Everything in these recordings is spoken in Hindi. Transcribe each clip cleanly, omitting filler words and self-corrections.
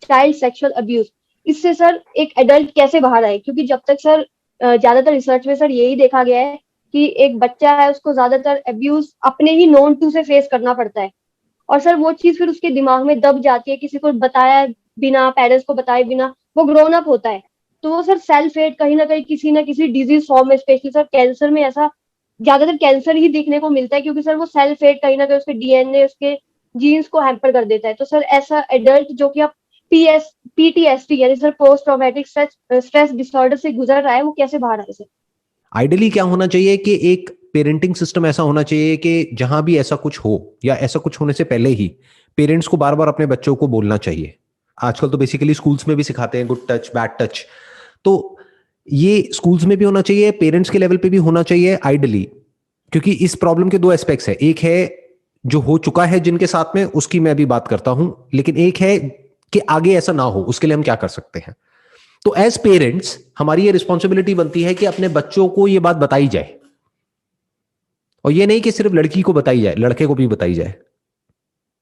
चाइल्ड सेक्सुअल अब्यूज, इससे सर एक एडल्ट कैसे बाहर आए? क्योंकि जब तक सर ज्यादातर रिसर्च में सर यही देखा गया है कि एक बच्चा है उसको ज्यादातर अब्यूज अपने ही नोन टू से फेस करना पड़ता है, और सर वो चीज फिर उसके दिमाग में दब जाती है, किसी को बताया बिना, पेरेंट्स को बताए बिना वो ग्रोन अप होता है। तो वो सर सेल्फ हेट कहीं ना किसी डिजीज फॉर्म में, स्पेशली सर कैंसर में ऐसा ज्यादातर कैंसर ही देखने को मिलता है, क्योंकि सर वो सेल्फ हेट कहीं ना कहीं उसके डीएनए, उसके जीन्स को हैम्पर कर देता है। तो सर ऐसा एडल्ट जो कि अब पीटीएसडी यानी sir post traumatic stress disorder से गुजर रहा है, वो कैसे बाहर आए सर? आइडियली क्या होना चाहिए कि एक पेरेंटिंग सिस्टम ऐसा होना चाहिए कि जहां भी ऐसा कुछ हो या ऐसा कुछ होने से पहले ही पेरेंट्स को बार बार अपने बच्चों को बोलना चाहिए। आजकल तो बेसिकली स्कूल्स में भी सिखाते हैं गुड टच बैड टच, तो ये स्कूल्स में भी होना चाहिए, पेरेंट्स के लेवल पे भी होना चाहिए आइडियली। क्योंकि इस प्रॉब्लम के दो एस्पेक्ट्स है, एक है जो हो चुका है जिनके साथ में, उसकी मैं अभी बात करता हूं, लेकिन एक है कि आगे ऐसा ना हो उसके लिए हम क्या कर सकते हैं। तो एज पेरेंट्स हमारी ये रिस्पॉन्सिबिलिटी बनती है कि अपने बच्चों को ये बात बताई जाए, और ये नहीं कि सिर्फ लड़की को बताई जाए, लड़के को भी बताई जाए,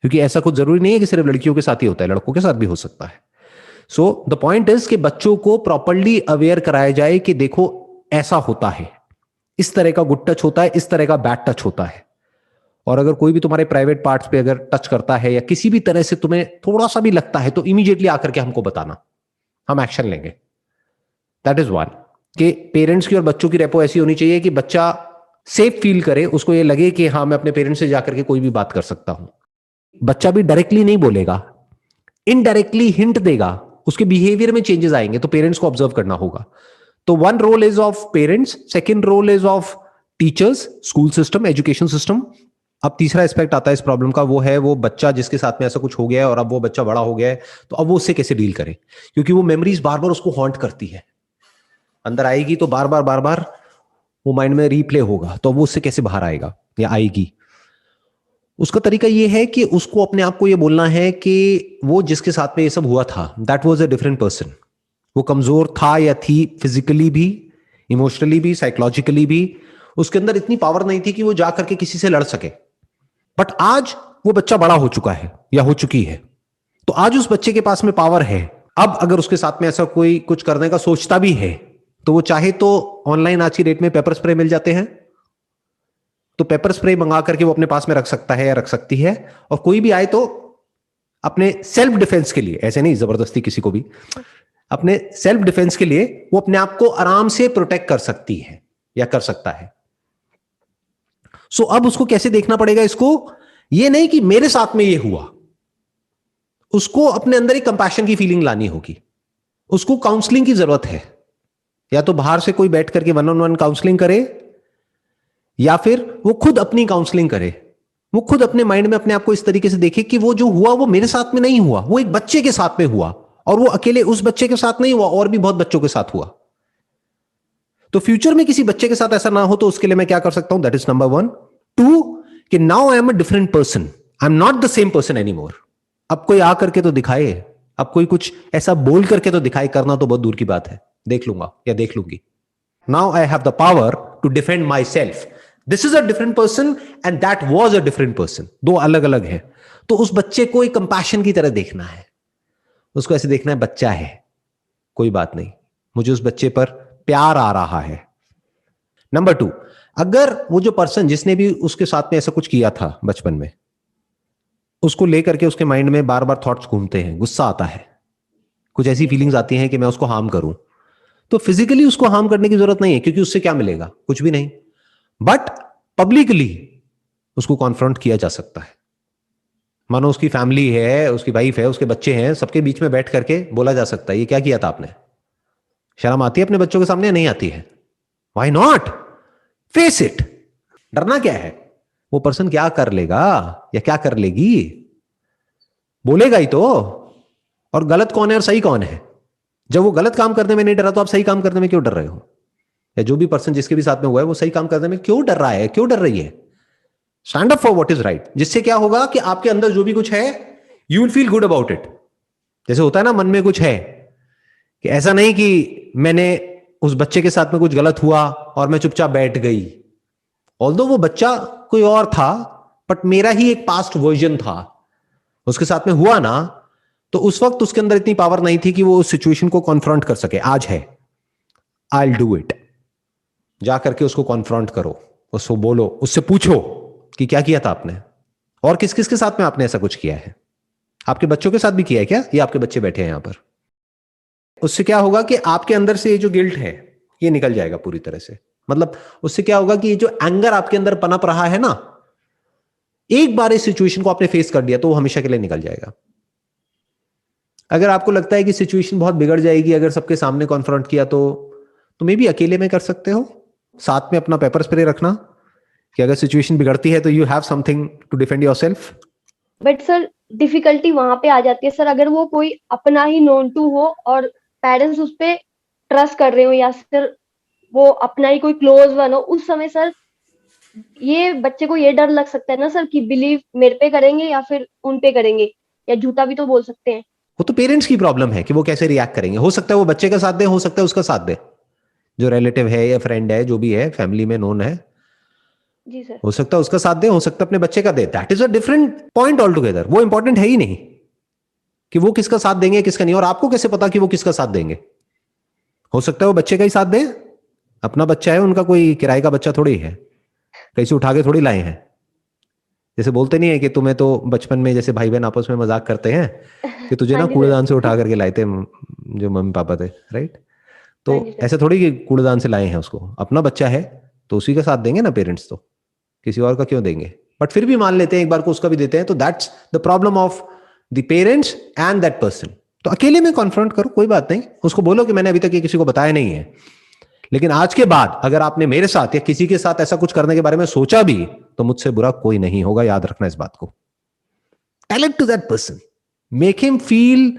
क्योंकि ऐसा कुछ जरूरी नहीं है कि सिर्फ लड़कियों के साथ ही होता है, लड़कों के साथ भी हो सकता है। सो द पॉइंट इज कि बच्चों को प्रॉपरली अवेयर कराया जाए कि देखो ऐसा होता है, इस तरह का गुड टच होता है, इस तरह का बैड टच होता है, और अगर कोई भी तुम्हारे प्राइवेट पार्ट्स पे अगर टच करता है या किसी भी तरह से तुम्हें थोड़ा सा भी लगता है तो इमीडिएटली आकर के हमको बताना, हम एक्शन लेंगे। दैट इज वन, कि पेरेंट्स की और बच्चों की रेपो ऐसी होनी चाहिए कि बच्चा सेफ फील करे, उसको ये लगे कि हाँ मैं अपने पेरेंट्स से जाकर के कोई भी बात कर सकता हूं। बच्चा भी डायरेक्टली नहीं बोलेगा, इनडायरेक्टली हिंट देगा, उसके बिहेवियर में चेंजेस आएंगे, तो पेरेंट्स को ऑब्जर्व करना होगा। तो one role is of parents, second role is of teachers, school system, education system. अब तीसरा एस्पेक्ट आता है इस प्रॉब्लम का, वो है वो बच्चा जिसके साथ में ऐसा कुछ हो गया है और अब वो बच्चा बड़ा हो गया है, तो अब वो उससे कैसे डील करे, क्योंकि वो मेमोरीज बार बार उसको हॉन्ट करती है, अंदर आएगी तो बार बार वो माइंड में रीप्ले होगा, तो वो उससे कैसे बाहर आएगा या आएगी। उसका तरीका ये है कि उसको अपने आप को ये बोलना है कि वो जिसके साथ में ये सब हुआ था, that was a different person. वो कमजोर था या थी, फिजिकली भी, इमोशनली भी, साइकोलॉजिकली भी, उसके अंदर इतनी पावर नहीं थी कि वो जा करके किसी से लड़ सके। बट आज वो बच्चा बड़ा हो चुका है या हो चुकी है, तो आज उस बच्चे के पास में पावर है। अब अगर उसके साथ में ऐसा कोई कुछ करने का सोचता भी है, तो वो चाहे तो ऑनलाइन आज की डेट में पेपर स्प्रे मिल जाते हैं, तो पेपर स्प्रे मंगा करके वो अपने पास में रख सकता है या रख सकती है, और कोई भी आए तो अपने सेल्फ डिफेंस के लिए, ऐसे नहीं जबरदस्ती किसी को भी, अपने सेल्फ डिफेंस के लिए वो अपने आप को आराम से प्रोटेक्ट कर सकती है या कर सकता है। सो अब उसको कैसे देखना पड़ेगा इसको, ये नहीं कि मेरे साथ में ये हुआ, उसको अपने अंदर एक कंपैशन की फीलिंग लानी होगी। उसको काउंसलिंग की जरूरत है, या तो बाहर से कोई बैठ करके 1-on-1 काउंसलिंग करे, या फिर वो खुद अपनी काउंसलिंग करे। वो खुद अपने माइंड में अपने आप को इस तरीके से देखे कि वो जो हुआ वो मेरे साथ में नहीं हुआ, वो एक बच्चे के साथ में हुआ, और वो अकेले उस बच्चे के साथ नहीं हुआ, और भी बहुत बच्चों के साथ हुआ। तो फ्यूचर में किसी बच्चे के साथ ऐसा ना हो, तो उसके लिए मैं क्या कर सकता हूं, दैट इज नंबर 1। 2, कि now I am a different person, I am not the same person any more. अब कोई आकर के तो दिखाए, अब कोई कुछ ऐसा बोल करके तो दिखाए, करना तो बहुत दूर की बात है, देख लूंगा या देख लूंगी। Now I have the power to defend myself. This is a different person and that was a different person, दो अलग अलग है। तो उस बच्चे को एक कंपैशन की तरह देखना है, उसको ऐसे देखना है बच्चा है, कोई बात नहीं, मुझे उस बच्चे पर प्यार आ रहा है। नंबर 2, अगर वो जो पर्सन जिसने भी उसके साथ में ऐसा कुछ किया था बचपन में, उसको लेकर के उसके माइंड में बार बार थॉट्स घूमते हैं, गुस्सा आता है, कुछ ऐसी फीलिंग्स आती हैं कि मैं उसको हार्म करूं, तो फिजिकली उसको हार्म करने की जरूरत नहीं है, क्योंकि उससे क्या मिलेगा, कुछ भी नहीं। बट पब्लिकली उसको कॉन्फ्रंट किया जा सकता है। मानो उसकी फैमिली है, उसकी वाइफ है, उसके बच्चे हैं, सबके बीच में बैठ करके बोला जा सकता है ये क्या किया था आपने। शर्म आती है अपने बच्चों के सामने या नहीं आती है? Why not, face it. डरना क्या है, वो पर्सन क्या कर लेगा या क्या कर लेगी, बोलेगा ही तो। और गलत कौन है और सही कौन है? जब वो गलत काम करने में नहीं डरा, तो आप सही काम करने में क्यों डर रहे हो? या जो भी पर्सन जिसके भी साथ में हुआ है वो सही काम करने में क्यों डर रहा है, क्यों डर रही है? Stand up for what is right, जिससे क्या होगा कि आपके अंदर जो भी कुछ है, you will feel good about it. जैसे होता है ना, मन में कुछ है, कि ऐसा नहीं कि मैंने उस बच्चे के साथ में कुछ गलत हुआ और मैं चुपचाप बैठ गई, ऑल्दो वो बच्चा कोई और था, बट मेरा ही एक पास्ट वर्जन था, उसके साथ में हुआ ना, तो उस वक्त उसके अंदर इतनी पावर नहीं थी कि वो उस सिचुएशन को कॉन्फ्रंट कर सके। आज है, आई विल डू इट। जा करके उसको कॉन्फ्रंट करो, उसको बोलो, उससे पूछो कि क्या किया था आपने, और किस किस के साथ में आपने ऐसा कुछ किया है। आपके बच्चों के साथ भी किया है क्या? ये आपके बच्चे बैठे हैं यहां पर। उससे क्या होगा कि आपके अंदर से ये जो गिल्ट है ये निकल जाएगा पूरी तरह से। मतलब उससे क्या होगा कि ये जो एंगर आपके अंदर पनप रहा है ना, एक बार इस सिचुएशन को आपने फेस कर दिया तो वो हमेशा के लिए निकल जाएगा। अगर आपको लगता है कि सिचुएशन बहुत बिगड़ जाएगी अगर सबके सामने कॉन्फ्रंट किया तो मे भी अकेले में कर सकते हो। साथ में अपना पेपर स्प्रे रखना कि अगर सिचुएशन बिगड़ती है तो you have something to defend yourself. But sir difficulty वहां पे आ जाती है सर, अगर वो कोई अपना ही नोन टू हो और पेरेंट्स उस पे ट्रस्ट कर रहे हो, या फिर वो अपना ही कोई क्लोज वन हो, उस समय सर ये बच्चे को ये डर लग सकता है ना सर कि बिलीव मेरे पे करेंगे या फिर उन पे करेंगे, या झूठा भी तो बोल सकते हैं। वो तो पेरेंट्स की प्रॉब्लम है कि वो कैसे रिएक्ट करेंगे। हो सकता है वो बच्चे का साथ दे, हो सकता है उसका साथ दे, जो रिलेटिव है या फ्रेंड है, जो भी है फैमिली में नोन है, जी सर। हो सकता है उसका साथ दे, हो सकता है अपने बच्चे का दे। That is a different point altogether. वो इंपॉर्टेंट है ही नहीं कि वो किसका साथ देंगे किसका नहीं। और आपको कैसे पता कि वो किसका साथ देंगे? हो सकता है वो बच्चे का ही साथ दे, अपना बच्चा है, उनका कोई किराए का बच्चा थोड़ी है, कहीं से उठा के थोड़ी लाए हैं। जैसे बोलते नहीं है कि तुम्हें तो बचपन में जैसे भाई बहन आपस में मजाक करते हैं कि तुझे हाँ ना जी सर। कूड़ेदान से उठा करके लाए थे जो मम्मी पापा थे, राइट? तो हाँ जी सर। ऐसे थोड़ी कि कूड़ेदान से लाए हैं उसको। अपना बच्चा है तो उसी का साथ देंगे ना पेरेंट्स, तो किसी और का क्यों देंगे? बट फिर भी मान लेते हैं एक बार को उसका भी देते हैं, तो that's the problem of the parents and that person. तो अकेले में कॉन्फ्रंट करो, कोई बात नहीं, उसको बोलो कि मैंने अभी तक ये किसी को बताया नहीं है, लेकिन आज के बाद अगर आपने मेरे साथ या किसी के साथ ऐसा कुछ करने के बारे में सोचा भी तो मुझसे बुरा कोई नहीं होगा। याद रखना इस बात को। Tell it to that person, make him feel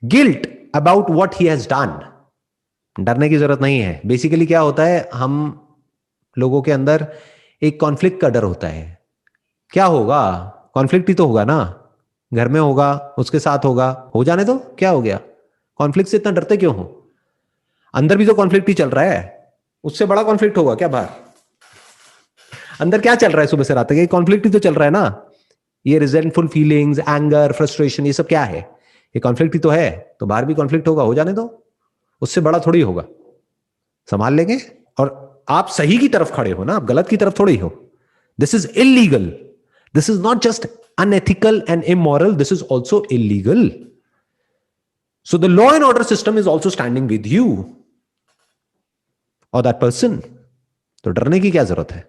guilt about what he has done. डरने की जरूरत नहीं है। बेसिकली क्या होता है, हम लोगों के अंदर एक कॉन्फ्लिक्ट का डर होता है। क्या होगा? कॉन्फ्लिक्ट ही तो होगा ना, घर में होगा, उसके साथ होगा, हो जाने दो, क्या हो गया? कॉन्फ्लिक्ट से इतना डरते क्यों हो? अंदर भी तो कॉन्फ्लिक्ट ही चल रहा है, उससे बड़ा कॉन्फ्लिक्ट होगा क्या बाहर? अंदर क्या चल रहा है सुबह से रात तक? ये कॉन्फ्लिक्ट ही तो चल रहा है ना। ये रिजेंटफुल फीलिंग्स, एंगर, फ्रस्ट्रेशन, ये सब क्या है? ये कॉन्फ्लिक्ट ही तो है। तो बाहर भी कॉन्फ्लिक्ट होगा, हो जाने दो, उससे बड़ा थोड़ी होगा, संभाल लेंगे। और आप सही की तरफ खड़े हो ना, आप गलत की तरफ थोड़ी हो। This is illegal, this is not just unethical and immoral, this is also illegal. So the law and order system is also standing with you और दैट पर्सन। तो डरने की क्या जरूरत है?